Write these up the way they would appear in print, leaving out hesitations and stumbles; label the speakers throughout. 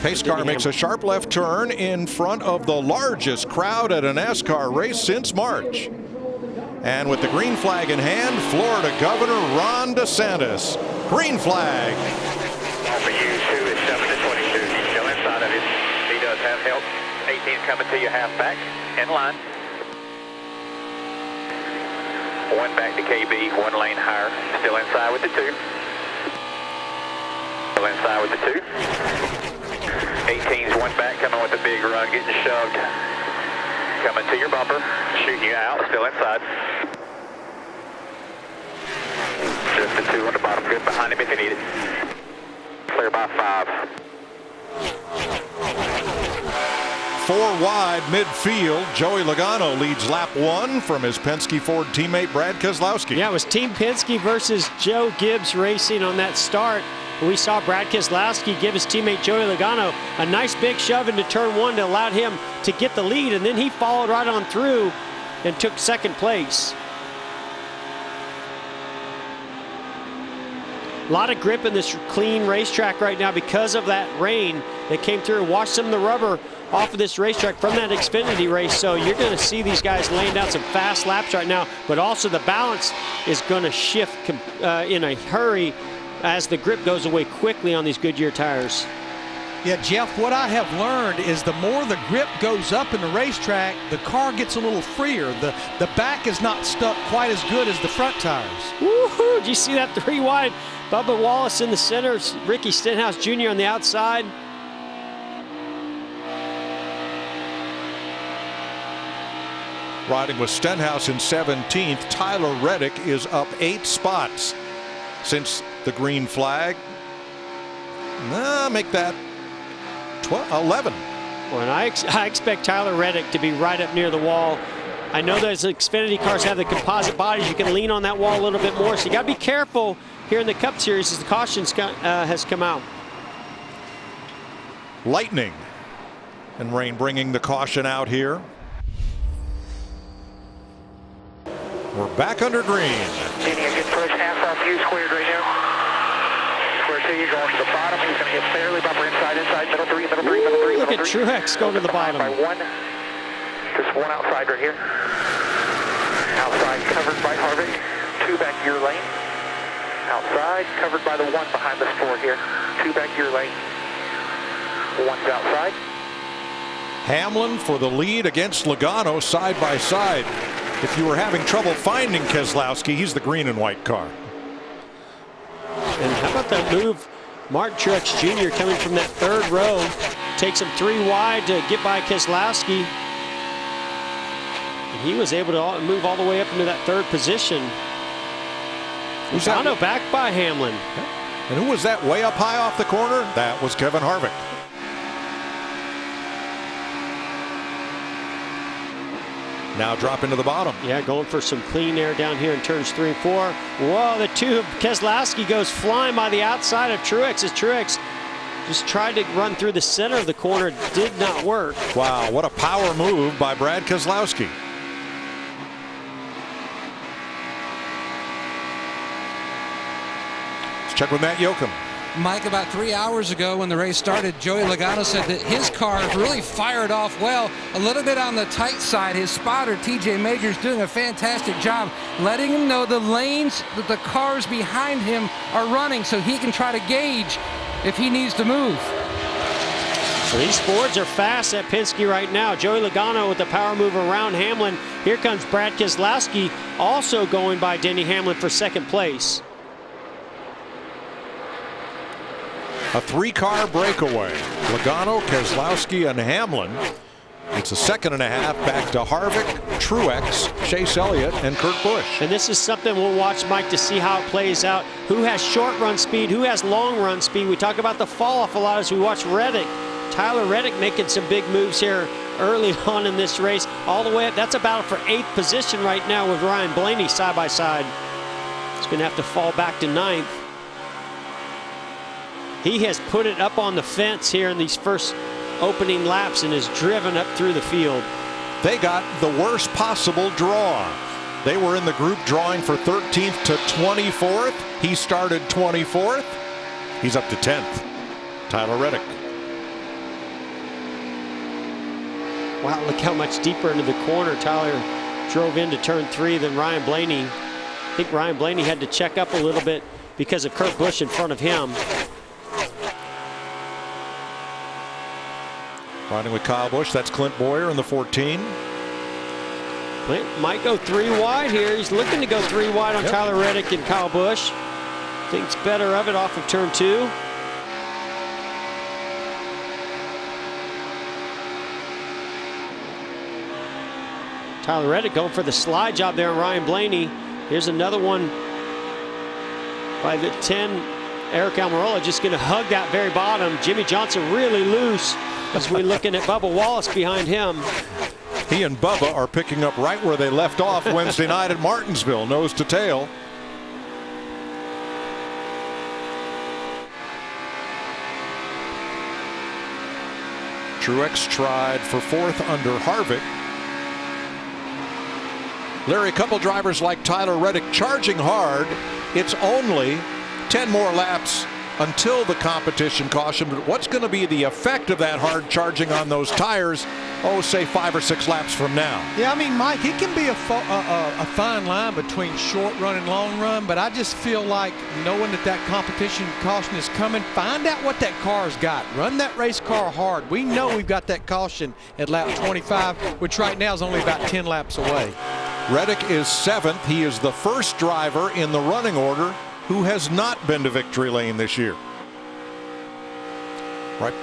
Speaker 1: Pace car makes a sharp left turn in front of the largest crowd at a NASCAR race since March. And with the green flag in hand, Florida Governor Ron DeSantis. Green flag.
Speaker 2: For you, 2 is 7 to 22. He's still inside of it. He does have help. 18 coming to you, half back. In line. 1 back to KB, 1 lane higher. Still inside with the 2. Still inside with the 2. 18's 1 back, coming with a big run, getting shoved. Coming to your bumper, shooting you out, still inside. Just the 2 on the bottom, good behind him if you need it. Clear by 5.
Speaker 1: 4 wide midfield. Joey Logano leads lap 1 from his Penske Ford teammate Brad Keselowski.
Speaker 3: Yeah, it was Team Penske versus Joe Gibbs Racing on that start. We saw Brad Keselowski give his teammate Joey Logano a nice big shove into turn 1 to allow him to get the lead, and then he followed right on through and took second place. A lot of grip in this clean racetrack right now because of that rain that came through and washed some of the rubber off of this racetrack from that Xfinity race. So you're going to see these guys laying down some fast laps right now, but also the balance is going to shift in a hurry as the grip goes away quickly on these Goodyear tires.
Speaker 4: Yeah, Jeff, what I have learned is the more the grip goes up in the racetrack, the car gets a little freer. The back is not stuck quite as good as the front tires.
Speaker 3: Woohoo! Did you see that 3 wide? Bubba Wallace in the center, Ricky Stenhouse Jr. on the outside.
Speaker 1: Riding with Stenhouse in 17th, Tyler Reddick is up 8 spots since the green flag. Make that 11.
Speaker 3: Well, and I expect Tyler Reddick to be right up near the wall. I know those Xfinity cars have the composite bodies. You can lean on that wall a little bit more, so you got to be careful here in the Cup Series as the caution has come out.
Speaker 1: Lightning and rain bringing the caution out here. We're back under green.
Speaker 2: Denny, a good first half off you, squared right now. Square 2, you're going to the bottom. He's going to get fairly bumper inside, middle 3, middle 3, middle 3.
Speaker 3: Look at Truex going to the bottom.
Speaker 2: By 1. Just 1 outside right here. Outside covered by Harvick. 2 back your lane. Outside covered by the 1 behind the 4 here. 2 back your lane. 1's outside.
Speaker 1: Hamlin for the lead against Logano side by side. If you were having trouble finding Keselowski, he's the green and white car.
Speaker 3: And how about that move? Martin Truex Jr. coming from that 3rd row. Takes him 3 wide to get by Keselowski. And he was able to move all the way up into that 3rd position. Logano back by Hamlin.
Speaker 1: And who was that way up high off the corner? That was Kevin Harvick. Now drop into the bottom.
Speaker 3: Yeah, going for some clean air down here in turns 3 and 4. Whoa, the 2 of Keselowski goes flying by the outside of Truex as Truex just tried to run through the center of the corner. Did not work.
Speaker 1: Wow, what a power move by Brad Keselowski. Let's check with Matt Yoakum.
Speaker 5: Mike, about 3 hours ago when the race started, Joey Logano said that his car really fired off well, a little bit on the tight side. His spotter, TJ Majors, doing a fantastic job letting him know the lanes that the cars behind him are running so he can try to gauge if he needs to move.
Speaker 3: So these Fords are fast at Penske right now. Joey Logano with the power move around Hamlin. Here comes Brad Keselowski, also going by Denny Hamlin for 2nd place.
Speaker 1: A 3-car breakaway. Logano, Keselowski, and Hamlin. It's a 2.5 back to Harvick, Truex, Chase Elliott, and Kurt Busch.
Speaker 3: And this is something we'll watch, Mike, to see how it plays out. Who has short run speed? Who has long run speed? We talk about the fall off a lot as we watch Reddick. Tyler Reddick making some big moves here early on in this race. All the way up. That's a battle for 8th position right now with Ryan Blaney side by side. He's going to have to fall back to 9th. He has put it up on the fence here in these first opening laps and is driven up through the field.
Speaker 1: They got the worst possible draw. They were in the group drawing for 13th to 24th. He started 24th. He's up to 10th. Tyler Reddick.
Speaker 3: Wow, look how much deeper into the corner Tyler drove into turn 3 than Ryan Blaney. I think Ryan Blaney had to check up a little bit because of Kurt Busch in front of him.
Speaker 1: Riding with Kyle Busch, that's Clint Boyer in the 14.
Speaker 3: Clint might go 3 wide here. He's looking to go 3 wide on Tyler Reddick and Kyle Busch. Thinks better of it off of turn 2. Tyler Reddick going for the slide job there on Ryan Blaney. Here's another one by the 10. Eric Almirola just going to hug that very bottom. Jimmy Johnson really loose as we're looking at Bubba Wallace behind him.
Speaker 1: He and Bubba are picking up right where they left off Wednesday night at Martinsville, nose to tail. Truex tried for 4th under Harvick. Larry, a couple drivers like Tyler Reddick charging hard. It's only 10 more laps until the competition caution, but what's going to be the effect of that hard charging on those tires, oh, say 5 or 6 laps from now?
Speaker 4: Yeah, I mean, Mike, it can be a fine line between short run and long run, but I just feel like knowing that competition caution is coming, find out what that car's got. Run that race car hard. We know we've got that caution at lap 25, which right now is only about 10 laps away.
Speaker 1: Reddick is 7th. He is the first driver in the running order who has not been to victory lane this year. Right.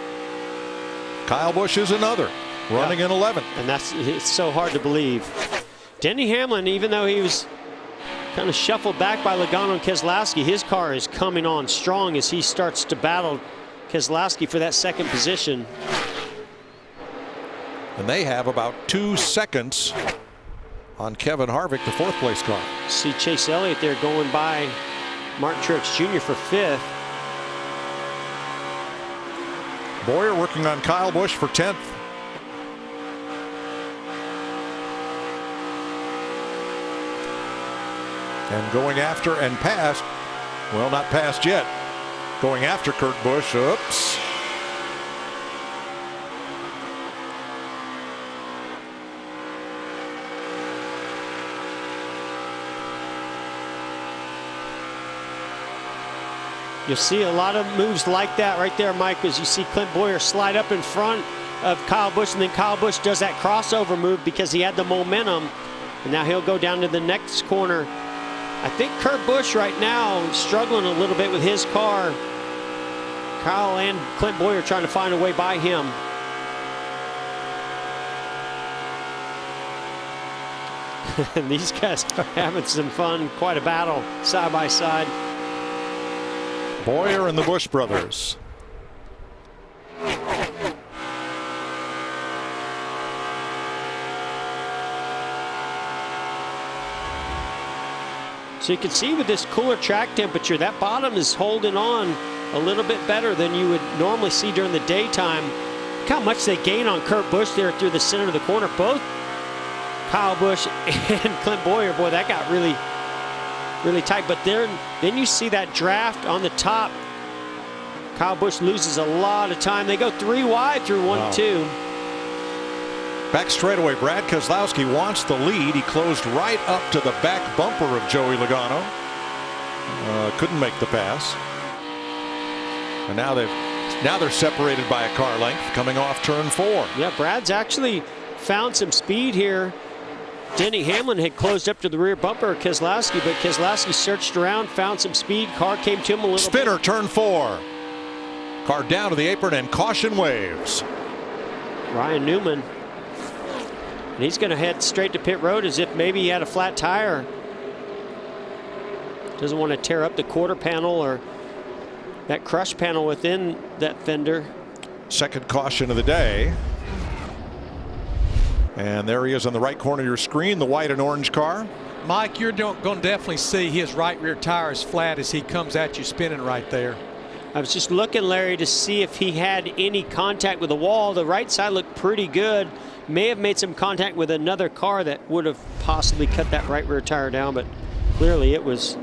Speaker 1: Kyle Busch is another, running in 11th.
Speaker 3: And it's so hard to believe. Denny Hamlin, even though he was kind of shuffled back by Logano and Keselowski, his car is coming on strong as he starts to battle Keselowski for that 2nd position.
Speaker 1: And they have about 2 seconds on Kevin Harvick, the 4th place car.
Speaker 3: See Chase Elliott there going by Martin Truex Jr. for 5th.
Speaker 1: Boyer working on Kyle Busch for 10th. And going after and past, well, not past yet, going after Kurt Busch. Oops.
Speaker 3: You'll see a lot of moves like that right there, Mike, as you see Clint Boyer slide up in front of Kyle Busch, and then Kyle Busch does that crossover move because he had the momentum, and now he'll go down to the next corner. I think Kurt Busch right now struggling a little bit with his car. Kyle and Clint Boyer trying to find a way by him. And these guys are having some fun, quite a battle side by side.
Speaker 1: Boyer and the Busch brothers.
Speaker 3: So you can see with this cooler track temperature, that bottom is holding on a little bit better than you would normally see during the daytime. Look how much they gain on Kurt Busch there through the center of the corner. Both Kyle Busch and Clint Boyer, boy, that got really tight. But then you see that draft on the top. Kyle Busch loses a lot of time. They go 3 wide through 1 and 2.
Speaker 1: Back straightaway, Brad Keselowski wants the lead. He closed right up to the back bumper of Joey Logano. Couldn't make the pass. And now they're separated by a car length coming off turn 4.
Speaker 3: Yeah, Brad's actually found some speed here. Denny Hamlin had closed up to the rear bumper of Keselowski, but Keselowski searched around, found some speed. Car came to him a little
Speaker 1: Spinner,
Speaker 3: bit.
Speaker 1: turn 4. Car down to the apron and caution waves.
Speaker 3: Ryan Newman. And he's going to head straight to pit road as if maybe he had a flat tire. Doesn't want to tear up the quarter panel or that crush panel within that fender.
Speaker 1: Second caution of the day. And there he is on the right corner of your screen, the white and orange car.
Speaker 4: Mike, you're going to definitely see his right rear tire is flat as he comes at you spinning right there.
Speaker 3: I was just looking, Larry, to see if he had any contact with the wall. The right side looked pretty good. May have made some contact with another car that would have possibly cut that right rear tire down, but clearly it was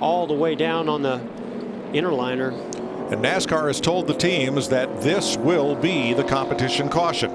Speaker 3: all the way down on the inner liner.
Speaker 1: And NASCAR has told the teams that this will be the competition caution.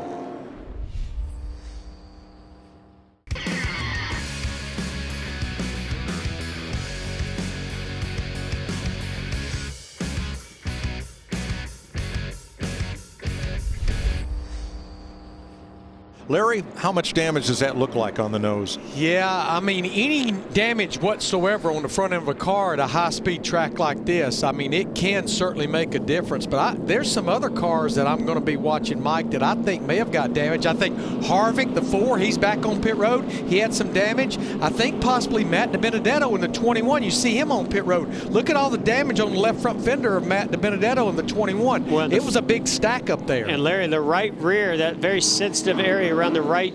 Speaker 1: Larry, how much damage does that look like on the nose?
Speaker 4: Yeah, I mean, any damage whatsoever on the front end of a car at a high-speed track like this, I mean, it can certainly make a difference. But there's some other cars that I'm going to be watching, Mike, that I think may have got damage. I think Harvick, the 4, he's back on pit road. He had some damage. I think possibly Matt DiBenedetto in the 21. You see him on pit road. Look at all the damage on the left front fender of Matt DiBenedetto in the 21. Well, it was a big stack up there.
Speaker 3: And Larry, the right rear, that very sensitive area around the right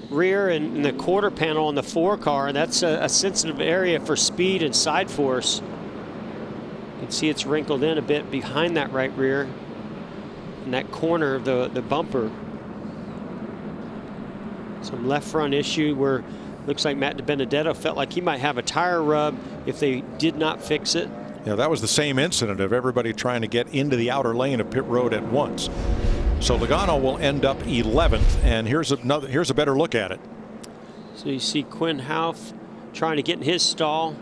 Speaker 3: rear and the quarter panel on the 4 car, that's a sensitive area for speed and side force. You can see it's wrinkled in a bit behind that right rear in that corner of the bumper. Some left front issue where looks like Matt DiBenedetto felt like he might have a tire rub if they did not fix it.
Speaker 1: Yeah, that was the same incident of everybody trying to get into the outer lane of pit road at once. So Logano will end up 11th, and here's a better look at it.
Speaker 3: So you see Quinn Houff trying to get in his stall.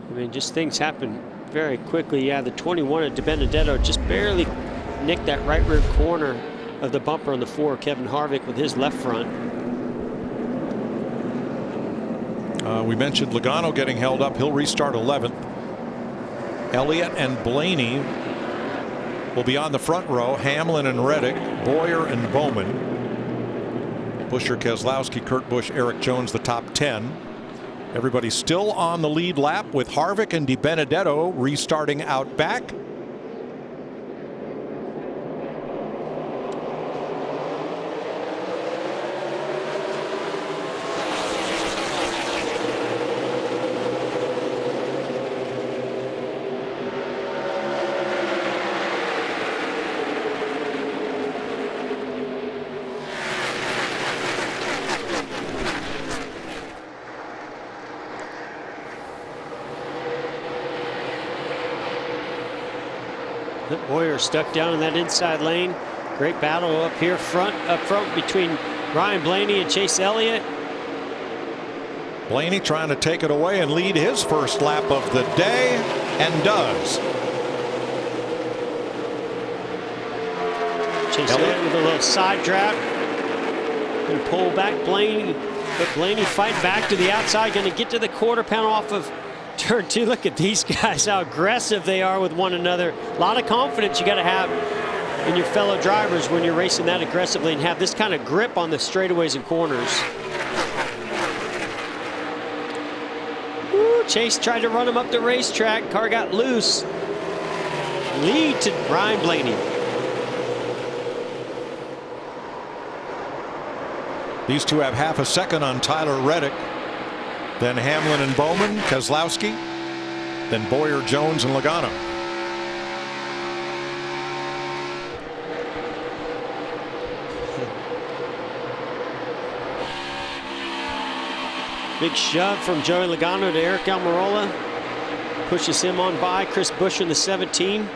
Speaker 3: I mean, just things happen very quickly. Yeah, the 21 at DiBenedetto just barely nicked that right rear corner of the bumper on the 4, Kevin Harvick, with his left front.
Speaker 1: We mentioned Logano getting held up. He'll restart 11th. Elliott and Blaney will be on the front row. Hamlin and Reddick, Boyer and Bowman, Buescher, Keselowski, Kurt Busch, Eric Jones, the top 10. Everybody's still on the lead lap with Harvick and DiBenedetto restarting out back.
Speaker 3: Boyer stuck down in that inside lane. Great battle up front between Ryan Blaney and Chase Elliott.
Speaker 1: Blaney trying to take it away and lead his first lap of the day, and does.
Speaker 3: Chase Elliott with a little side draft and pull back Blaney, but Blaney fighting back to the outside, going to get to the quarter panel off of turn 2. Look at these guys, how aggressive they are with one another. A lot of confidence you got to have in your fellow drivers when you're racing that aggressively and have this kind of grip on the straightaways and corners. Woo, Chase tried to run him up the racetrack. Car got loose. Lead to Ryan Blaney.
Speaker 1: These two have half a second on Tyler Reddick. Then Hamlin and Bowman, Keselowski, then Boyer, Jones, and Logano.
Speaker 3: Big shove from Joey Logano to Eric Almirola. Pushes him on by. Chris Buescher in the 17.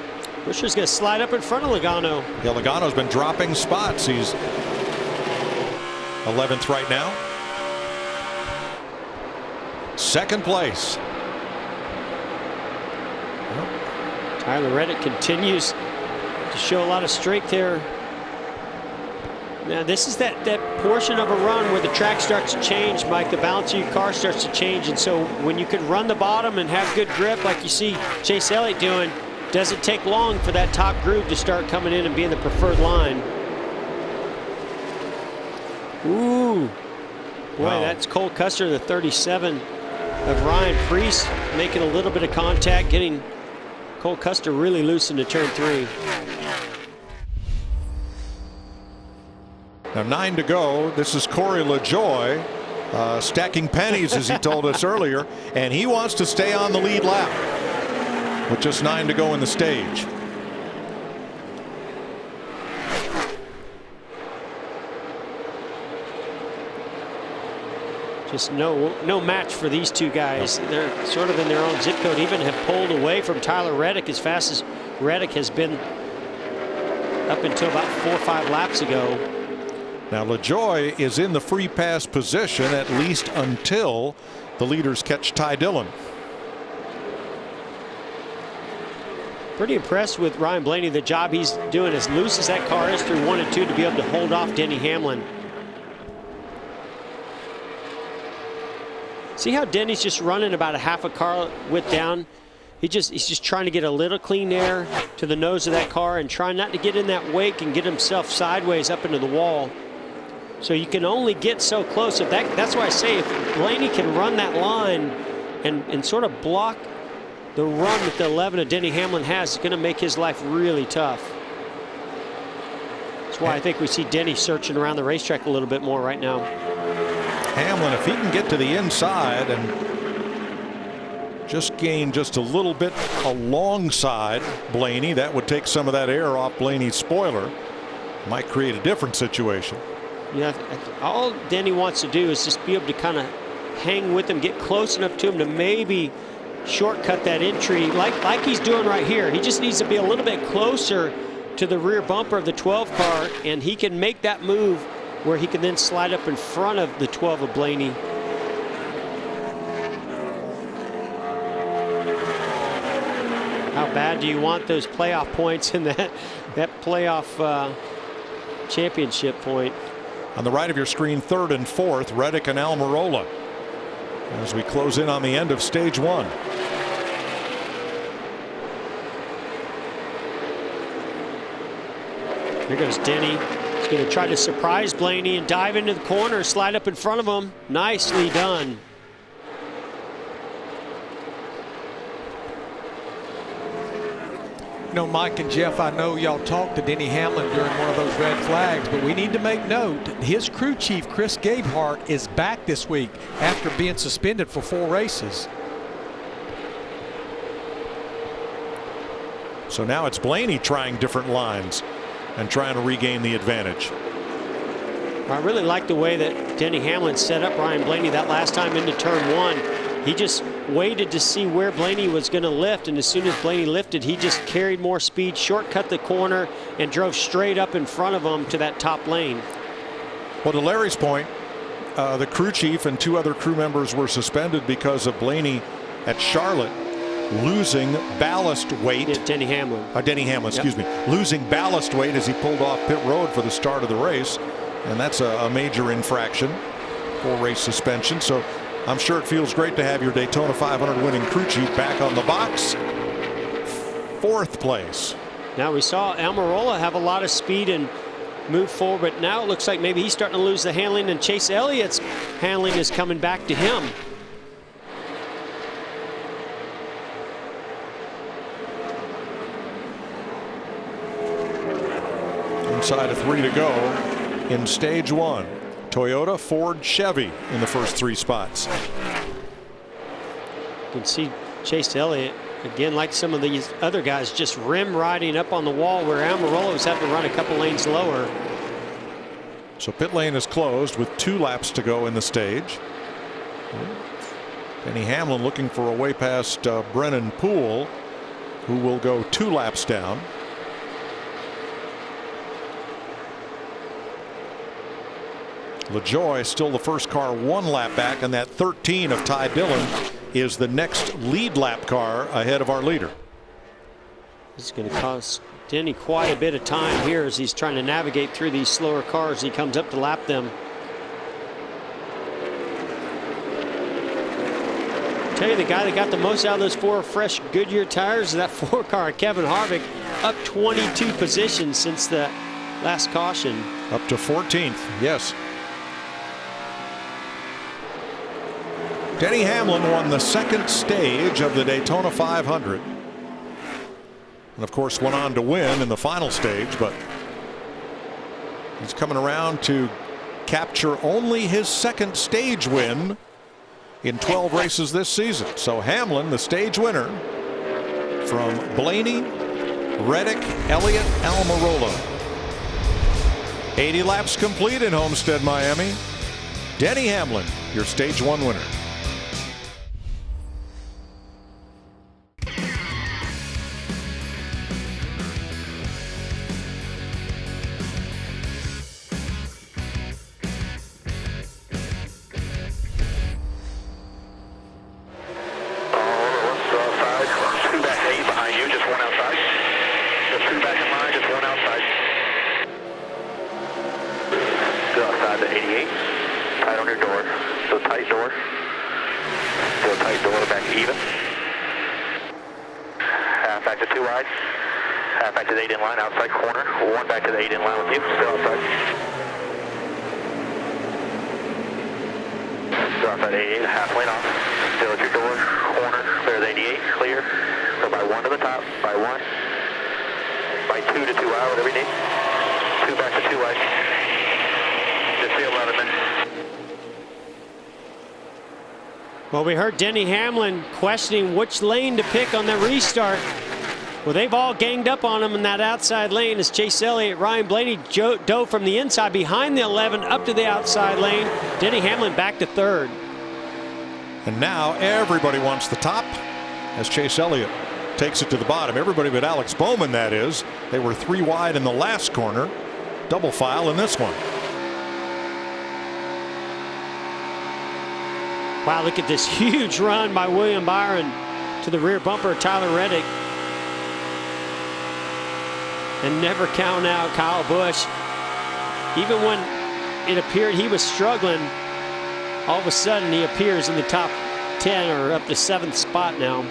Speaker 3: Buescher's going to slide up in front of Logano.
Speaker 1: Yeah, Logano's been dropping spots. He's 11th right now. Second place.
Speaker 3: Tyler Reddick continues to show a lot of strength here. Now this is that portion of a run where the track starts to change, Mike. The balance of your car starts to change, and so when you can run the bottom and have good grip like you see Chase Elliott doing, doesn't take long for that top groove to start coming in and being the preferred line. Ooh, boy, wow. That's Cole Custer, the 37 of Ryan Preece, making a little bit of contact, getting Cole Custer really loose into turn 3.
Speaker 1: Now 9 to go. This is Corey LaJoie stacking pennies, as he told us earlier, and he wants to stay on the lead lap with just 9 to go in the stage.
Speaker 3: Just no match for these two guys. They're sort of in their own zip code, even have pulled away from Tyler Reddick as fast as Reddick has been up until about 4 or 5 laps ago.
Speaker 1: Now LaJoie is in the free pass position at least until the leaders catch Ty Dillon.
Speaker 3: Pretty impressed with Ryan Blaney, the job he's doing as loose as that car is through 1 and 2 to be able to hold off Denny Hamlin. See how Denny's just running about a half a car width down? He's just trying to get a little clean air to the nose of that car and trying not to get in that wake and get himself sideways up into the wall. So you can only get so close. That's why I say if Blaney can run that line and sort of block the run that the 11 of Denny Hamlin has, it's going to make his life really tough. That's why I think we see Denny searching around the racetrack a little bit more right now.
Speaker 1: Hamlin, if he can get to the inside and just gain just a little bit alongside Blaney, that would take some of that air off Blaney's spoiler. Might create a different situation.
Speaker 3: Yeah, all Denny wants to do is just be able to kind of hang with him, get close enough to him to maybe shortcut that entry like he's doing right here. He just needs to be a little bit closer to the rear bumper of the 12 car, and he can make that move where he can then slide up in front of the 12 of Blaney. How bad do you want those playoff points in that playoff championship point?
Speaker 1: On the right of your screen, 3rd and 4th, Reddick and Almirola, as we close in on the end of stage 1.
Speaker 3: Here goes Denny. He's going to try to surprise Blaney and dive into the corner, slide up in front of him. Nicely done.
Speaker 4: You know, Mike and Jeff, I know y'all talked to Denny Hamlin during one of those red flags, but we need to make note, his crew chief, Chris Gabehart, is back this week after being suspended for 4 races.
Speaker 1: So now it's Blaney trying different lines and trying to regain the advantage.
Speaker 3: I really like the way that Denny Hamlin set up Ryan Blaney that last time into turn 1. He just waited to see where Blaney was going to lift, and as soon as Blaney lifted, he just carried more speed, shortcut the corner, and drove straight up in front of him to that top lane.
Speaker 1: Well, to Larry's point, the crew chief and 2 other crew members were suspended because of Blaney at Charlotte losing ballast weight.
Speaker 3: Yeah, Denny Hamlin.
Speaker 1: Denny Hamlin, excuse me. Losing ballast weight as he pulled off pit road for the start of the race. And that's a major infraction for race suspension. So I'm sure it feels great to have your Daytona 500 winning crew chief back on the box. 4th place.
Speaker 3: Now we saw Almirola have a lot of speed and move forward, but now it looks like maybe he's starting to lose the handling, and Chase Elliott's handling is coming back to him.
Speaker 1: Inside of 3 to go in stage 1. Toyota, Ford, Chevy in the first 3 spots.
Speaker 3: You can see Chase Elliott, again, like some of these other guys, just rim riding up on the wall where Almirola was having to run a couple lanes lower.
Speaker 1: So pit lane is closed with 2 laps to go in the stage. Denny Hamlin looking for a way past Brennan Poole, who will go 2 laps down. LaJoie still the first car 1 lap back, and that 13 of Ty Dillon is the next lead lap car ahead of our leader.
Speaker 3: It's going to cost Denny quite a bit of time here as he's trying to navigate through these slower cars. He comes up to lap them. Tell you, the guy that got the most out of those 4 fresh Goodyear tires is that 4 car, Kevin Harvick, up 22 positions since the last caution.
Speaker 1: Up to 14th, yes. Denny Hamlin won the 2nd stage of the Daytona 500. And of course went on to win in the final stage, but he's coming around to capture only his 2nd stage win in 12 races this season. So Hamlin, the stage winner, from Blaney, Reddick, Elliott, Almirola. 80 laps complete in Homestead, Miami. Denny Hamlin, your stage 1 winner.
Speaker 2: Scoot back 8 behind you, just 1 outside. 88. Tight on your door. Still tight door. Still tight door, back even. Half back to 2 wide. Half back to the 8 in line, outside corner. 1 back to the 8 in line with you, still outside. Still outside 88, half lane off. Still at your door, corner, clear the 88, clear. Go by 1 to the top, by 1. By 2 to 2 wide, whatever you need. 2 back to 2 wide. Just the 11 minutes.
Speaker 3: Well, we heard Denny Hamlin questioning which lane to pick on the restart. Well, they've all ganged up on him in that outside lane as Chase Elliott, Ryan Blaney dove from the inside behind the 11 up to the outside lane. Denny Hamlin back to 3rd.
Speaker 1: And now everybody wants the top as Chase Elliott takes it to the bottom. Everybody but Alex Bowman, that is. They were 3 wide in the last corner. Double file in this one.
Speaker 3: Wow, look at this huge run by William Byron to the rear bumper of Tyler Reddick. And never count out Kyle Busch. Even when it appeared he was struggling, all of a sudden he appears in the top 10 or up to 7th spot now.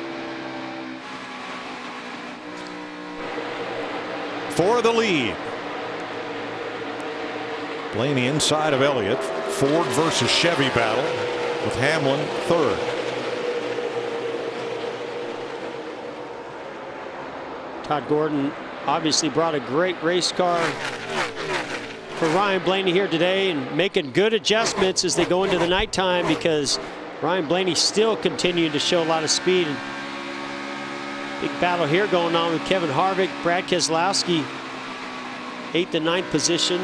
Speaker 1: For the lead. Blaney inside of Elliott. Ford versus Chevy battle with Hamlin 3rd.
Speaker 3: Todd Gordon obviously brought a great race car for Ryan Blaney here today and making good adjustments as they go into the nighttime because Ryan Blaney still continuing to show a lot of speed. Big battle here going on with Kevin Harvick, Brad Keselowski, 8th and 9th position.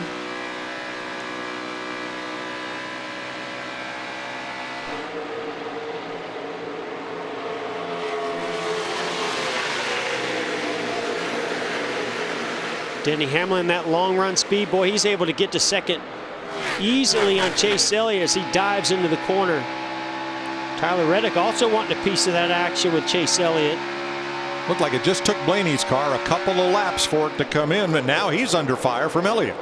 Speaker 3: Denny Hamlin, that long run speed, boy, he's able to get to 2nd easily on Chase Elliott as he dives into the corner. Tyler Reddick also wanting a piece of that action with Chase Elliott.
Speaker 1: Looked like it just took Blaney's car a couple of laps for it to come in, but now he's under fire from Elliott.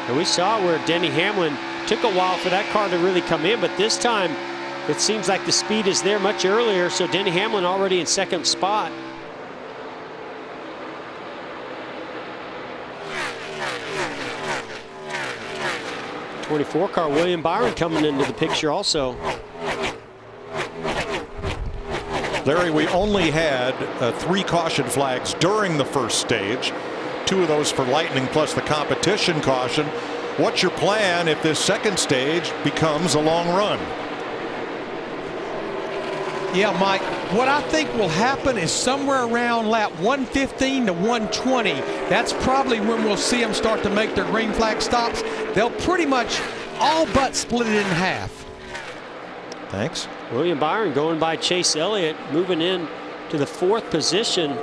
Speaker 3: And we saw where Denny Hamlin took a while for that car to really come in, but this time it seems like the speed is there much earlier, so Denny Hamlin already in 2nd spot. '24 car William Byron coming into the picture also.
Speaker 1: Larry, we only had 3 caution flags during the first stage. 2 of those for lightning plus the competition caution. What's your plan if this second stage becomes a long run?
Speaker 4: Yeah, Mike, what I think will happen is somewhere around lap 115 to 120. That's probably when we'll see them start to make their green flag stops. They'll pretty much all but split it in half.
Speaker 1: Thanks.
Speaker 3: William Byron going by Chase Elliott, moving in to the 4th position.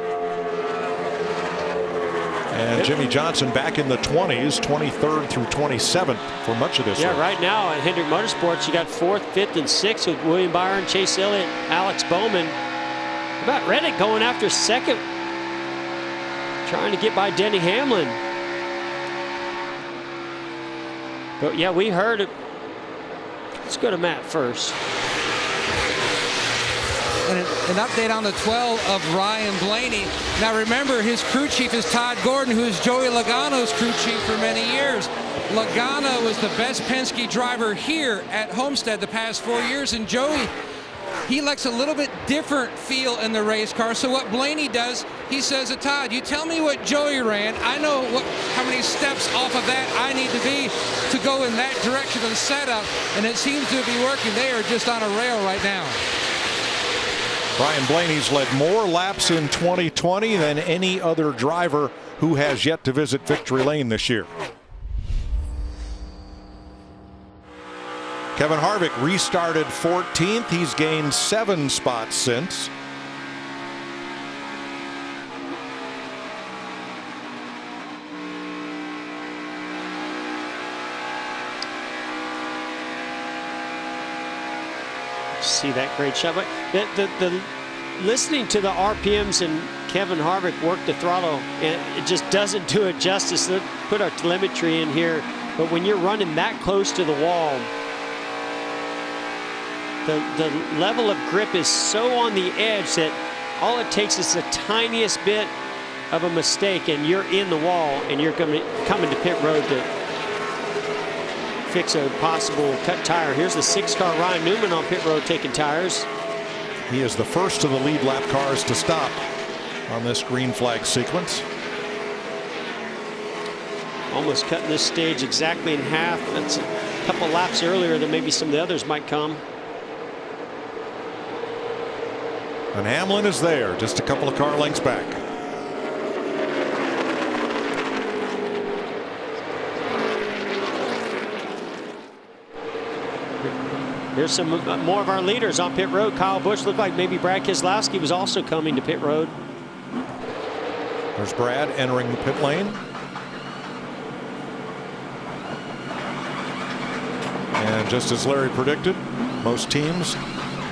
Speaker 1: And Jimmy Johnson back in the 20s, 23rd through 27th for much of this race.
Speaker 3: Right now at Hendrick Motorsports, you got 4th, 5th, and 6th with William Byron, Chase Elliott, Alex Bowman. How about Reddick going after 2nd, trying to get by Denny Hamlin. But yeah, we heard it. Let's go to Matt first.
Speaker 5: And an update on the 12 of Ryan Blaney. Now remember, his crew chief is Todd Gordon, who is Joey Logano's crew chief for many years. Logano was the best Penske driver here at Homestead the past 4 years, and Joey, he likes a little bit different feel in the race car. So what Blaney does, he says to Todd, you tell me what Joey ran, I know how many steps off of that I need to be to go in that direction of the setup, and it seems to be working. They are just on a rail right now.
Speaker 1: Ryan Blaney's led more laps in 2020 than any other driver who has yet to visit victory lane this year. Kevin Harvick restarted 14th. He's gained 7 spots since.
Speaker 3: See that great shot, but listening to the RPMs and Kevin Harvick work the throttle, and it just doesn't do it justice. Let's put our telemetry in here, but when you're running that close to the wall, the level of grip is so on the edge that all it takes is the tiniest bit of a mistake and you're in the wall, and you're coming to pit road to fix a possible cut tire. Here's the 6-car Ryan Newman on pit road taking tires.
Speaker 1: He is the first of the lead lap cars to stop on this green flag sequence.
Speaker 3: Almost cutting this stage exactly in half. That's a couple laps earlier than maybe some of the others might come.
Speaker 1: And Hamlin is there, just a couple of car lengths back.
Speaker 3: Here's some more of our leaders on pit road. Kyle Busch looked like maybe Brad Keselowski was also coming to pit road.
Speaker 1: There's Brad entering the pit lane. And just as Larry predicted, most teams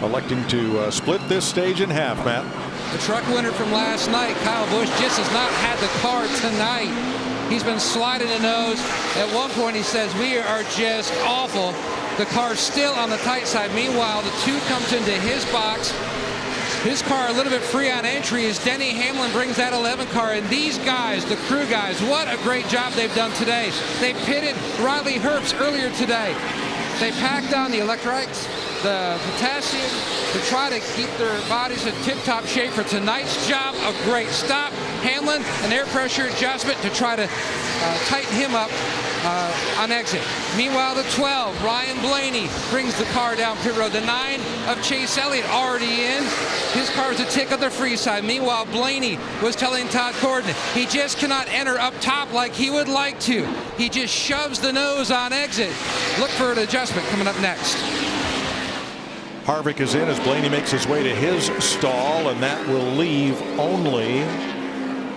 Speaker 1: electing to split this stage in half, Matt.
Speaker 5: The truck winner from last night, Kyle Busch, just has not had the car tonight. He's been sliding the nose. At one point he says, we are just awful. The car's still on the tight side. Meanwhile, the 2 comes into his box. His car a little bit free on entry as Denny Hamlin brings that 11 car. And these guys, the crew guys, what a great job they've done today. They pitted Riley Herbst earlier today. They packed on the electrolytes, the potassium, to try to keep their bodies in tip-top shape for tonight's job. A great stop. Hamlin, an air pressure adjustment to try to tighten him up on exit. Meanwhile, the 12, Ryan Blaney, brings the car down pit road. The 9 of Chase Elliott already in. His car is a tick on the free side. Meanwhile, Blaney was telling Todd Gordon he just cannot enter up top like he would like to. He just shoves the nose on exit. Look for an adjustment coming up next.
Speaker 1: Harvick is in as Blaney makes his way to his stall, and that will leave only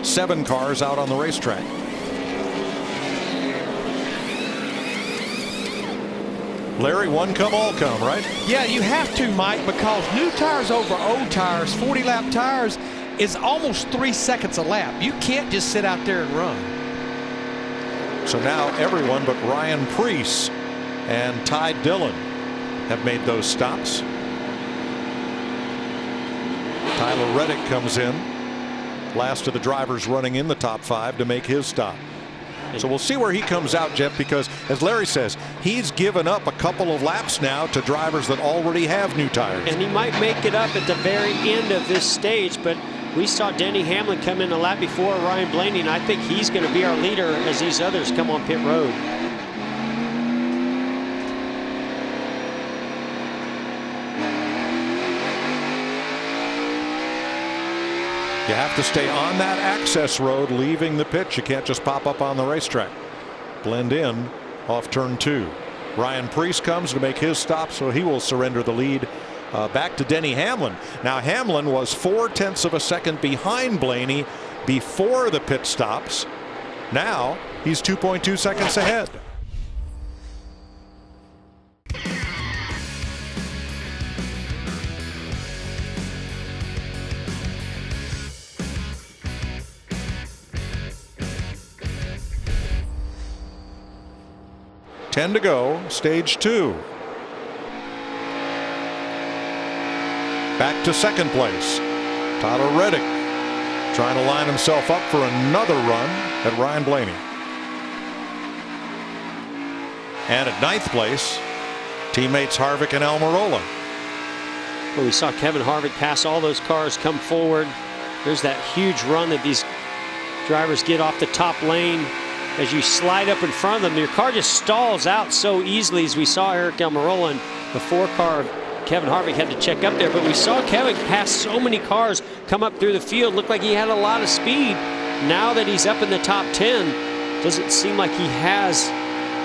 Speaker 1: 7 cars out on the racetrack. Larry, one come, all come, right?
Speaker 4: Yeah, you have to, Mike, because new tires over old tires, 40-lap tires, is almost 3 seconds a lap. You can't just sit out there and run.
Speaker 1: So now everyone but Ryan Preece and Ty Dillon have made those stops. Tyler Reddick comes in, last of the drivers running in the top 5 to make his stop. So we'll see where he comes out, Jeff, because as Larry says, he's given up a couple of laps now to drivers that already have new tires.
Speaker 3: And he might make it up at the very end of this stage, but we saw Denny Hamlin come in a lap before Ryan Blaney, and I think he's going to be our leader as these others come on pit road.
Speaker 1: You have to stay on that access road leaving the pit. You can't just pop up on the racetrack. Blend in off turn 2. Ryan Preece comes to make his stop, so he will surrender the lead back to Denny Hamlin. Now Hamlin was 0.4 of a second behind Blaney before the pit stops. Now he's 2.2 seconds ahead. Ten to go, stage 2. Back to second place. Tyler Reddick trying to line himself up for another run at Ryan Blaney. And at 9th place, teammates Harvick and Almirola.
Speaker 3: Well, we saw Kevin Harvick pass all those cars, come forward. There's that huge run that these drivers get off the top lane. As you slide up in front of them, your car just stalls out so easily, as we saw Eric Almirola and the 4-car Kevin Harvick had to check up there. But we saw Kevin pass so many cars come up through the field. Looked like he had a lot of speed. Now that he's up in the top 10, doesn't seem like he has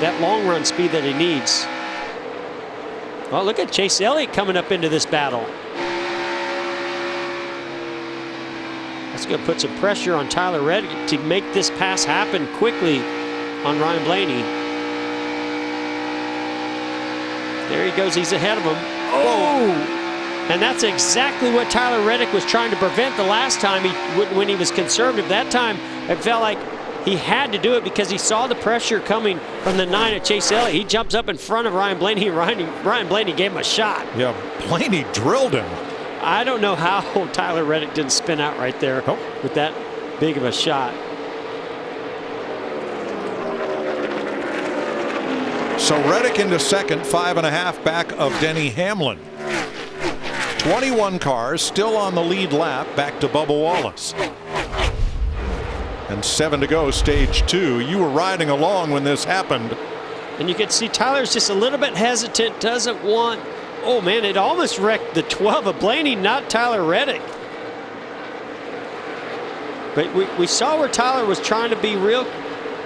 Speaker 3: that long run speed that he needs. Well, look at Chase Elliott coming up into this battle. That's going to put some pressure on Tyler Reddick to make this pass happen quickly on Ryan Blaney. There he goes. He's ahead of him. Oh! And that's exactly what Tyler Reddick was trying to prevent the last time when he was conservative. That time, it felt like he had to do it because he saw the pressure coming from the 9 at Chase Elliott. He jumps up in front of Ryan Blaney. Ryan Blaney gave him a shot.
Speaker 1: Yeah, Blaney drilled him.
Speaker 3: I don't know how Tyler Reddick didn't spin out right there with that big of a shot.
Speaker 1: So Reddick into second, 5.5 back of Denny Hamlin. 21 cars still on the lead lap, back to Bubba Wallace. And 7 to go, stage 2. You were riding along when this happened.
Speaker 3: And you can see Tyler's just a little bit hesitant, doesn't want. Oh man, it almost wrecked the 12 of Blaney, not Tyler Reddick. But we saw where Tyler was trying to be real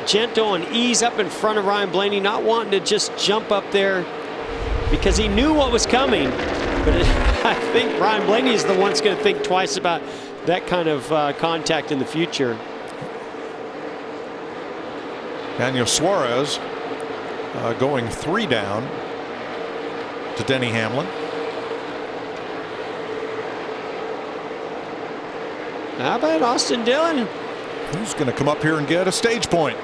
Speaker 3: gentle and ease up in front of Ryan Blaney, not wanting to just jump up there because he knew what was coming. But I think Ryan Blaney is the one that's going to think twice about that kind of contact in the future.
Speaker 1: Daniel Suarez going 3 down to Denny Hamlin.
Speaker 3: How about Austin Dillon?
Speaker 1: Who's going to come up here and get a stage point?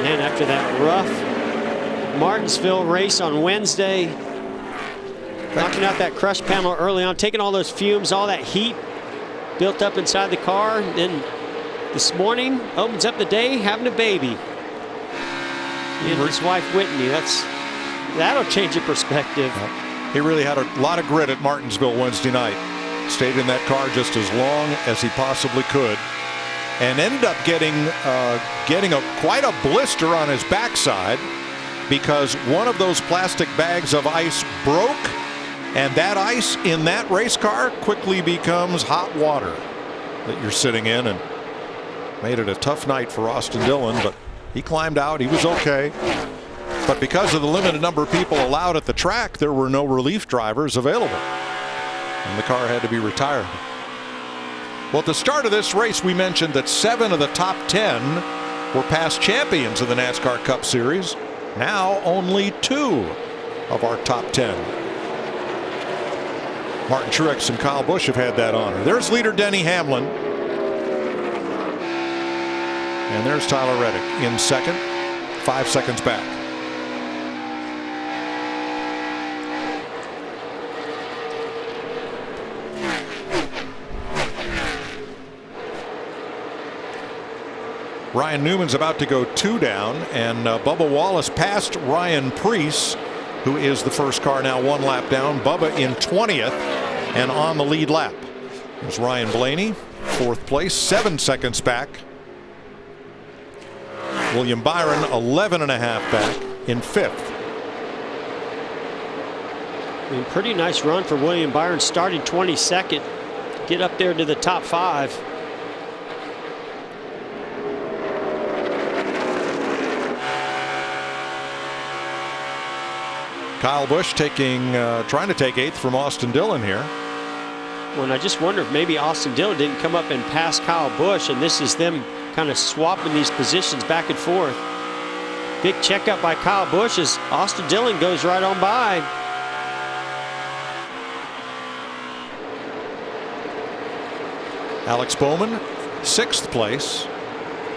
Speaker 3: And after that rough Martinsville race on Wednesday, knocking out that crush panel early on, taking all those fumes, all that heat built up inside the car. Then this morning opens up the day having a baby. And his wife Whitney. That'll change your perspective.
Speaker 1: He really had a lot of grit at Martinsville Wednesday night. Stayed in that car just as long as he possibly could, and ended up getting quite a blister on his backside because one of those plastic bags of ice broke, and that ice in that race car quickly becomes hot water that you're sitting in, and made it a tough night for Austin Dillon, but he climbed out. He was okay. But because of the limited number of people allowed at the track, there were no relief drivers available, and the car had to be retired. Well, at the start of this race, we mentioned that 7 of the top 10 were past champions of the NASCAR Cup Series. Now only 2 of our top 10. Martin Truex and Kyle Busch have had that honor. There's leader Denny Hamlin. And there's Tyler Reddick in second, 5 seconds back. Ryan Newman's about to go 2 down, and Bubba Wallace passed Ryan Preece, who is the first car now 1 lap down. Bubba in 20th and on the lead lap. There's Ryan Blaney, 4th place, 7 seconds back. William Byron 11.5 back in 5th.
Speaker 3: I mean, pretty nice run for William Byron, starting 22nd, get up there to the top 5.
Speaker 1: Kyle Busch trying to take 8th from Austin Dillon here.
Speaker 3: Well, and I just wonder if maybe Austin Dillon didn't come up and pass Kyle Busch, and this is them kind of swapping these positions back and forth. Big checkup by Kyle Busch as Austin Dillon goes right on by.
Speaker 1: Alex Bowman, 6th place,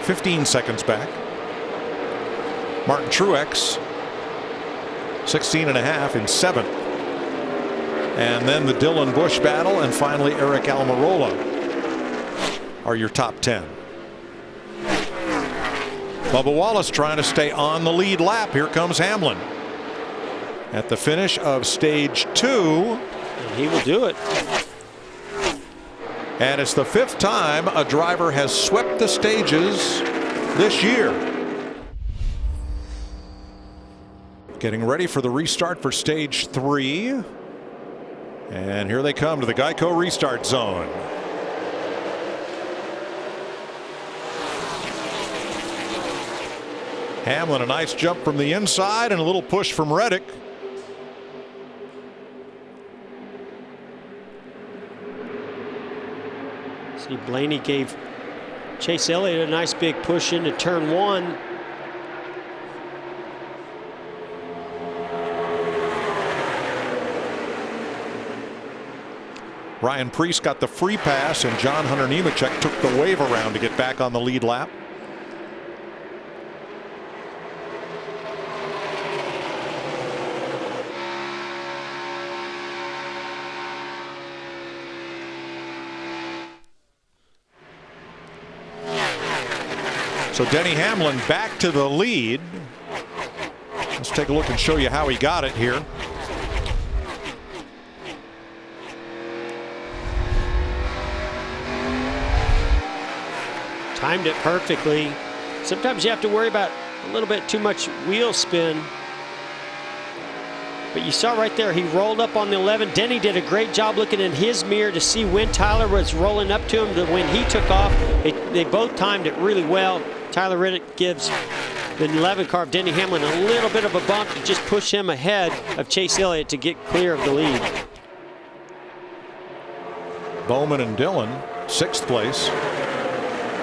Speaker 1: 15 seconds back. Martin Truex, 16.5 in 7th. And then the Dillon Busch battle, and finally Eric Almirola are your top 10. Bubba Wallace trying to stay on the lead lap. Here comes Hamlin at the finish of stage 2.
Speaker 3: And he will do it.
Speaker 1: And it's the 5th time a driver has swept the stages this year. Getting ready for the restart for stage 3. And here they come to the Geico restart zone. Hamlin, a nice jump from the inside and a little push from Reddick.
Speaker 3: See, Blaney gave Chase Elliott a nice big push into turn 1.
Speaker 1: Ryan Preece got the free pass, and John Hunter Nemechek took the wave around to get back on the lead lap. So Denny Hamlin back to the lead. Let's take a look and show you how he got it here.
Speaker 3: Timed it perfectly. Sometimes you have to worry about a little bit too much wheel spin. But you saw right there, he rolled up on the 11. Denny did a great job looking in his mirror to see when Tyler was rolling up to him. When he took off, they both timed it really well. Tyler Reddick gives the 11 car of Denny Hamlin a little bit of a bump to just push him ahead of Chase Elliott to get clear of the lead.
Speaker 1: Bowman and Dillon, 6th place.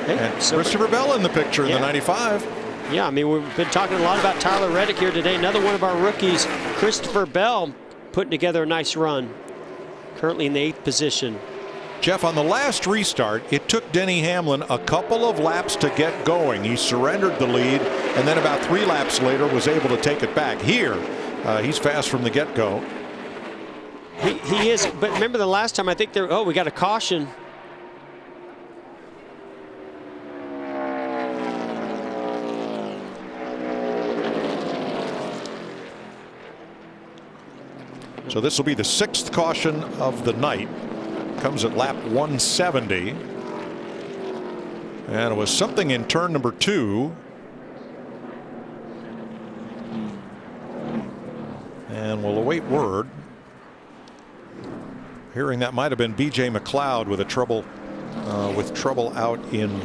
Speaker 3: Hey,
Speaker 1: and Christopher Bell in the picture in the 95.
Speaker 3: Yeah, I mean, we've been talking a lot about Tyler Reddick here today. Another one of our rookies, Christopher Bell, putting together a nice run. Currently in the 8th position.
Speaker 1: Jeff, on the last restart, it took Denny Hamlin a couple of laps to get going. He surrendered the lead, and then about 3 laps later was able to take it back. Here, he's fast from the get-go.
Speaker 3: He is, but remember the last time, I think there, we got a caution.
Speaker 1: So this will be the 6th caution of the night. Comes at lap 170. And it was something in turn number 2. And we'll await word. Hearing that might have been B.J. McLeod with trouble out in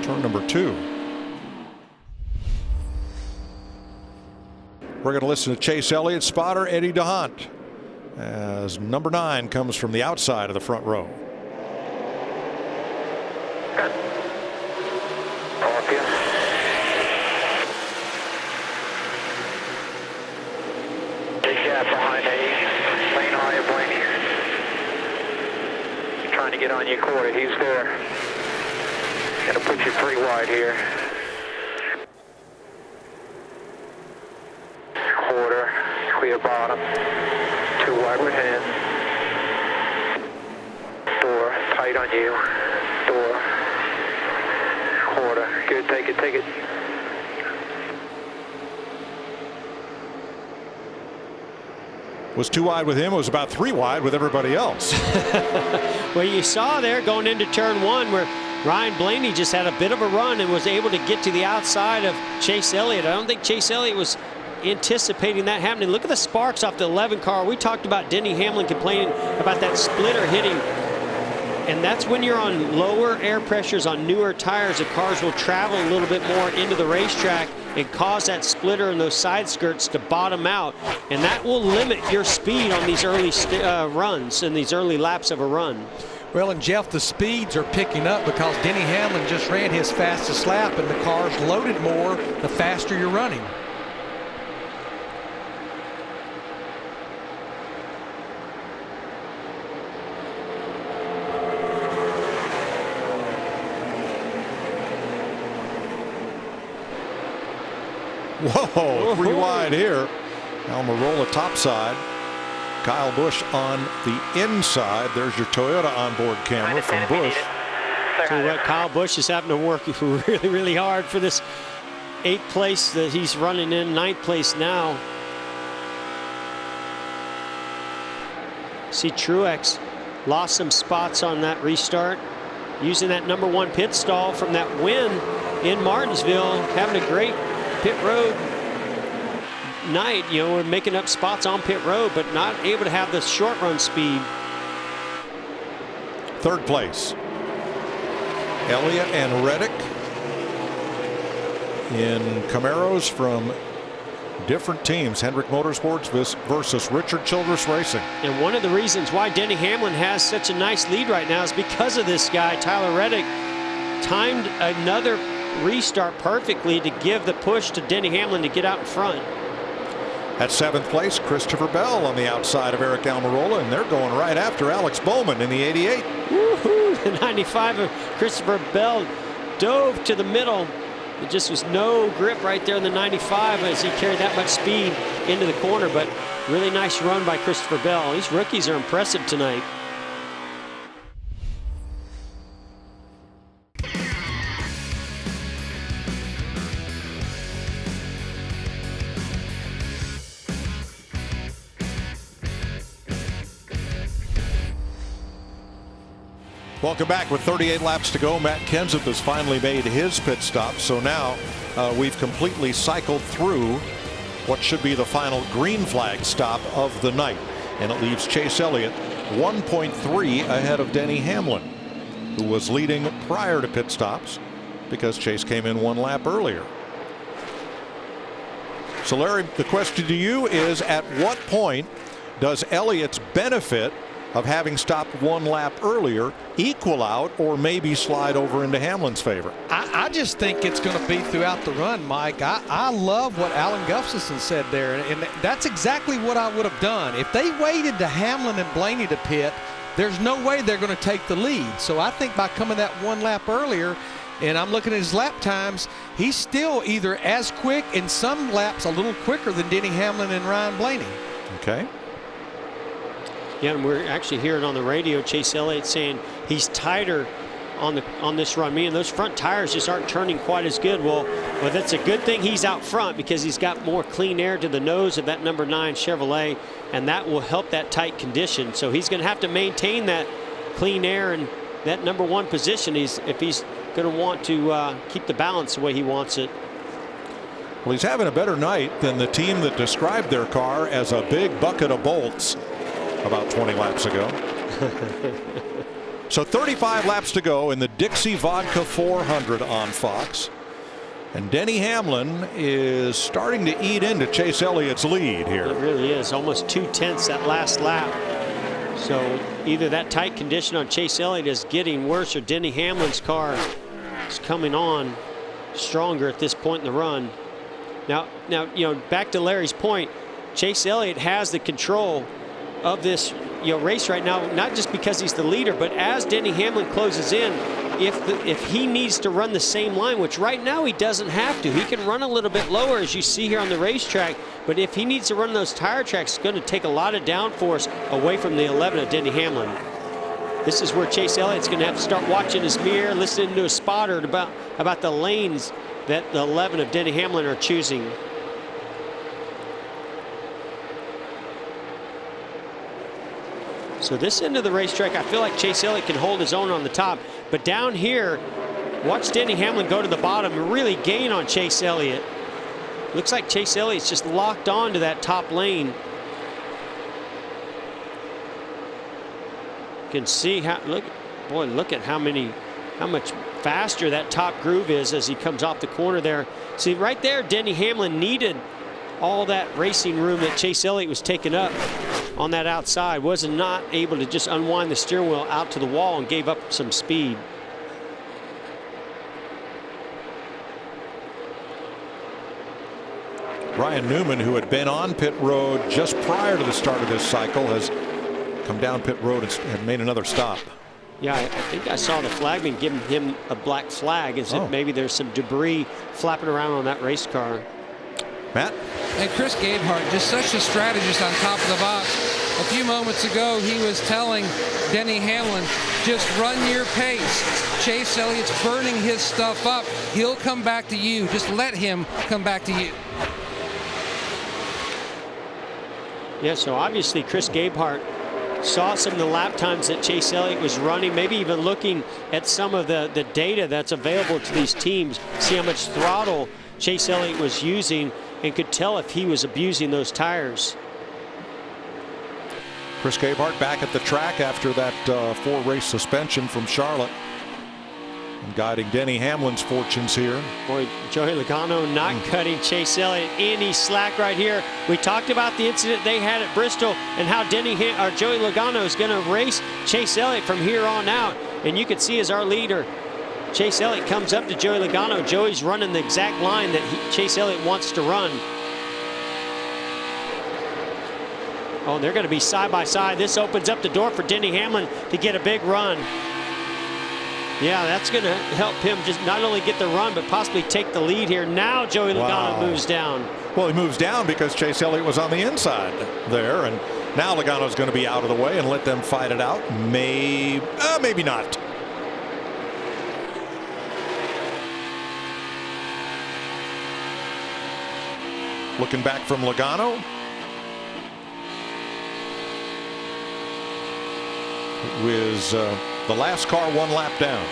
Speaker 1: turn number 2. We're going to listen to Chase Elliott spotter Eddie DeHaan as number 9 comes from the outside of the front row.
Speaker 2: Big gap behind lane high of Blaney. He's trying to get on your quarter. He's there. Gonna put you pretty wide here. Quarter, clear bottom. 2 wide with him. Door, tight on you. Door. Quarter. Good, take it, take it.
Speaker 1: Was 2 wide with him. It was about 3 wide with everybody else.
Speaker 3: Well, you saw there going into turn 1 where Ryan Blaney just had a bit of a run and was able to get to the outside of Chase Elliott. I don't think Chase Elliott was anticipating that happening. Look at the sparks off the 11 car. We talked about Denny Hamlin complaining about that splitter hitting, and that's when you're on lower air pressures on newer tires. The cars will travel a little bit more into the racetrack and cause that splitter and those side skirts to bottom out, and that will limit your speed on these early runs and these early laps of a run.
Speaker 4: Well, and Jeff, the speeds are picking up because Denny Hamlin just ran his fastest lap, and the car's loaded more the faster you're running.
Speaker 1: Whoa, 3 wide here. Almirola topside. Kyle Busch on the inside. There's your Toyota onboard camera from Busch.
Speaker 3: So what, Kyle Busch is having to work really, really hard for this 8th place that he's running in, 9th place now. See Truex lost some spots on that restart, using that number 1 pit stall from that win in Martinsville, having a great pit road night, we're making up spots on pit road, but not able to have the short run speed.
Speaker 1: 3rd place. Elliott and Reddick in Camaros from different teams. Hendrick Motorsports versus Richard Childress Racing.
Speaker 3: And one of the reasons why Denny Hamlin has such a nice lead right now is because of this guy, Tyler Reddick. Timed another restart perfectly to give the push to Denny Hamlin to get out in front.
Speaker 1: At 7th place, Christopher Bell on the outside of Eric Almirola, and they're going right after Alex Bowman in the 88.
Speaker 3: Woohoo! The 95 of Christopher Bell dove to the middle. It just was no grip right there in the 95 as he carried that much speed into the corner, but really nice run by Christopher Bell. These rookies are impressive tonight.
Speaker 1: Welcome back. With 38 laps to go, Matt Kenseth has finally made his pit stop. So now we've completely cycled through what should be the final green flag stop of the night. And it leaves Chase Elliott 1.3 ahead of Denny Hamlin, who was leading prior to pit stops because Chase came in 1 lap earlier. So Larry, the question to you is, at what point does Elliott's benefit of having stopped 1 lap earlier equal out or maybe slide over into Hamlin's favor?
Speaker 4: I just think it's going to be throughout the run, Mike. I love what Alan Gustafson said there, and that's exactly what I would have done. If they waited to Hamlin and Blaney to pit, there's no way they're going to take the lead. So I think by coming that 1 lap earlier, and I'm looking at his lap times, he's still either as quick, in some laps a little quicker than Denny Hamlin and Ryan Blaney.
Speaker 1: Okay.
Speaker 3: Yeah, and we're actually hearing on the radio Chase Elliott saying he's tighter on this run. Meaning those front tires just aren't turning quite as good. Well, that's a good thing he's out front because he's got more clean air to the nose of that number 9 Chevrolet, and that will help that tight condition. So he's going to have to maintain that clean air and that number 1 position if he's going to want to keep the balance the way he wants it.
Speaker 1: Well, he's having a better night than the team that described their car as a big bucket of bolts about 20 laps ago. So 35 laps to go in the Dixie Vodka 400 on Fox. And Denny Hamlin is starting to eat into Chase Elliott's lead here.
Speaker 3: It really is. Almost 2/10 that last lap. So either that tight condition on Chase Elliott is getting worse, or Denny Hamlin's car is coming on stronger at this point in the run. Now, you know, back to Larry's point, Chase Elliott has the control of this race right now, not just because he's the leader, but as Denny Hamlin closes in, if he needs to run the same line, which right now he doesn't have to. He can run a little bit lower, as you see here on the racetrack, but if he needs to run those tire tracks, it's going to take a lot of downforce away from the 11 of Denny Hamlin. This is where Chase Elliott's going to have to start watching his mirror, listening to a spotter about the lanes that the 11 of Denny Hamlin are choosing. So this end of the racetrack, I feel like Chase Elliott can hold his own on the top. But down here, watch Denny Hamlin go to the bottom and really gain on Chase Elliott. Looks like Chase Elliott's just locked on to that top lane. You can see how, look at how much faster that top groove is as he comes off the corner there. See right there, Denny Hamlin needed all that racing room that Chase Elliott was taking up on that outside. Was not able to just unwind the steering wheel out to the wall and gave up some speed.
Speaker 1: Ryan Newman, who had been on pit road just prior to the start of this cycle, has come down pit road and made another stop.
Speaker 3: Yeah, I think I saw the flagman giving him a black flag as if maybe there's some debris flapping around on that race car.
Speaker 1: Matt?
Speaker 5: And Chris Gabehart, just such a strategist on top of the box. A few moments ago, he was telling Denny Hamlin, just run your pace. Chase Elliott's burning his stuff up. He'll come back to you. Just let him come back to you.
Speaker 3: Yeah, so obviously Chris Gabehart saw some of the lap times that Chase Elliott was running, maybe even looking at some of the data that's available to these teams, see how much throttle Chase Elliott was using, and could tell if he was abusing those tires.
Speaker 1: Chris Gabehart back at the track after that 4-race suspension from Charlotte, and guiding Denny Hamlin's fortunes here.
Speaker 3: Boy, Joey Logano not cutting Chase Elliott any slack right here. We talked about the incident they had at Bristol and how Joey Logano is going to race Chase Elliott from here on out. And you can see as our leader, Chase Elliott, comes up to Joey Logano. Joey's running the exact line that Chase Elliott wants to run. Oh, they're going to be side by side. This opens up the door for Denny Hamlin to get a big run. Yeah, that's going to help him just not only get the run, but possibly take the lead here. Now Joey Logano moves down.
Speaker 1: Well, he moves down because Chase Elliott was on the inside there, and now Logano's going to be out of the way and let them fight it out. Maybe not. Looking back from Logano. Was the last car 1 lap down.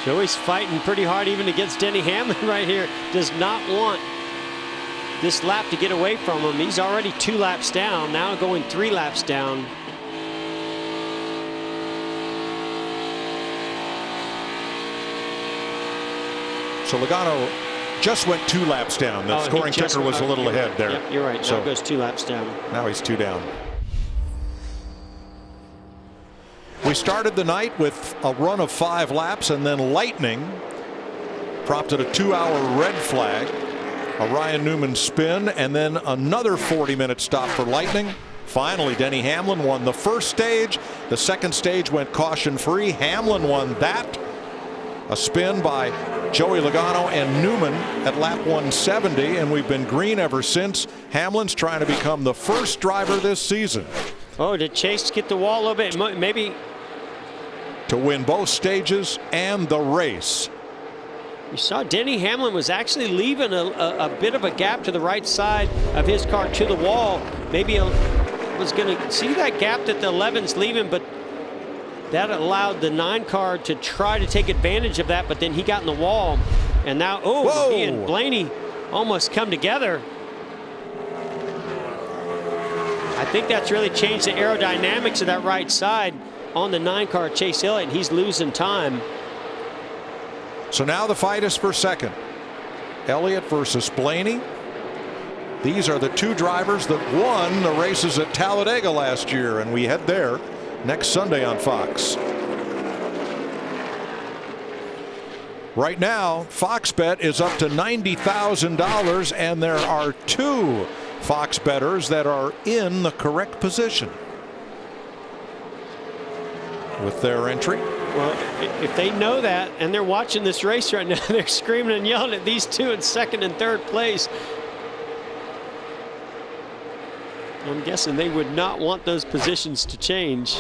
Speaker 3: Joey's fighting pretty hard even against Denny Hamlin right here. Does not want this lap to get away from him. He's already 2 laps down, now going 3 laps down.
Speaker 1: So Logano just went 2 laps down. The scoring checker was a little ahead there.
Speaker 3: Yep, you're right. So now goes 2 laps down.
Speaker 1: Now he's 2 down. We started the night with a run of 5 laps, and then lightning prompted a 2-hour red flag, a Ryan Newman spin, and then another 40-minute stop for lightning. Finally, Denny Hamlin won the first stage. The second stage went caution-free. Hamlin won that. A spin by Joey Logano and Newman at lap 170, and we've been green ever since. Hamlin's trying to become the first driver this season.
Speaker 3: Oh, did Chase get the wall a little bit? Maybe.
Speaker 1: To win both stages and the race.
Speaker 3: You saw Denny Hamlin was actually leaving a bit of a gap to the right side of his car to the wall. Maybe was going to see that gap that the 11's leaving, but that allowed the 9 car to try to take advantage of that, but then he got in the wall. And now, he and Blaney almost come together. I think that's really changed the aerodynamics of that right side on the 9 car Chase Elliott, and he's losing time.
Speaker 1: So now the fight is for second. Elliott versus Blaney. These are the 2 drivers that won the races at Talladega last year, and we head there next Sunday on Fox. Right now, Fox Bet is up to $90,000, and there are 2 Fox bettors that are in the correct position with their entry.
Speaker 3: Well, if they know that and they're watching this race right now, they're screaming and yelling at these 2 in second and third place. I'm guessing they would not want those positions to change.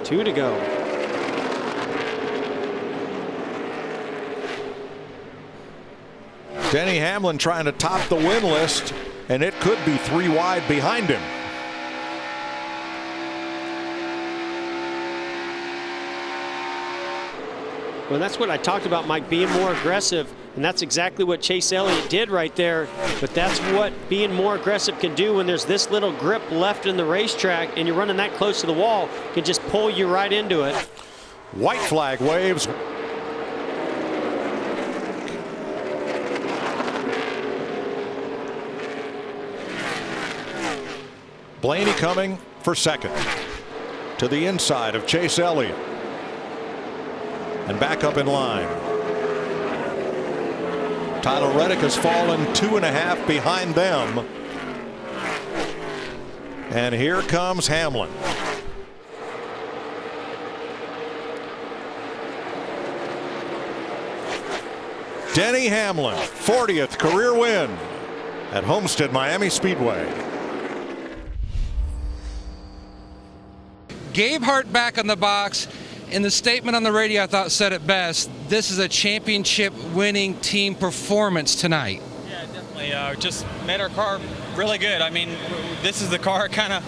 Speaker 3: Two to go.
Speaker 1: Denny Hamlin trying to top the win list, and it could be 3 wide behind him.
Speaker 3: Well, that's what I talked about, Mike, being more aggressive, and that's exactly what Chase Elliott did right there. But that's what being more aggressive can do when there's this little grip left in the racetrack and you're running that close to the wall. It can just pull you right into it.
Speaker 1: White flag waves. Blaney coming for second to the inside of Chase Elliott. And back up in line. Tyler Reddick has fallen 2.5 behind them. And here comes Hamlin. Denny Hamlin, 40th career win at Homestead Miami Speedway.
Speaker 5: Gabe Hart back on the box. In the statement on the radio, I thought said it best. This is a championship-winning team performance tonight.
Speaker 6: Yeah, definitely. Just made our car really good. I mean, this is the car kind of,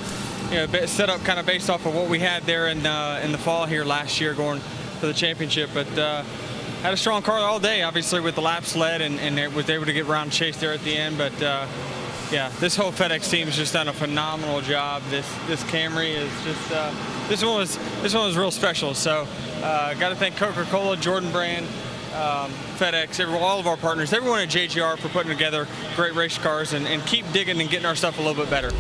Speaker 6: set up kind of based off of what we had there in the fall here last year, going for the championship. But had a strong car all day, obviously with the laps led, and it was able to get around Chase there at the end. But yeah, this whole FedEx team has just done a phenomenal job. This Camry is just. This one was real special. So got to thank Coca-Cola, Jordan Brand, FedEx, all of our partners, everyone at JGR for putting together great race cars and keep digging and getting our stuff a little bit better.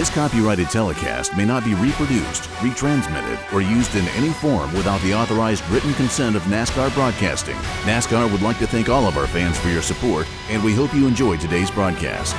Speaker 7: This copyrighted telecast may not be reproduced, retransmitted, or used in any form without the authorized written consent of NASCAR Broadcasting. NASCAR would like to thank all of our fans for your support, and we hope you enjoyed today's broadcast.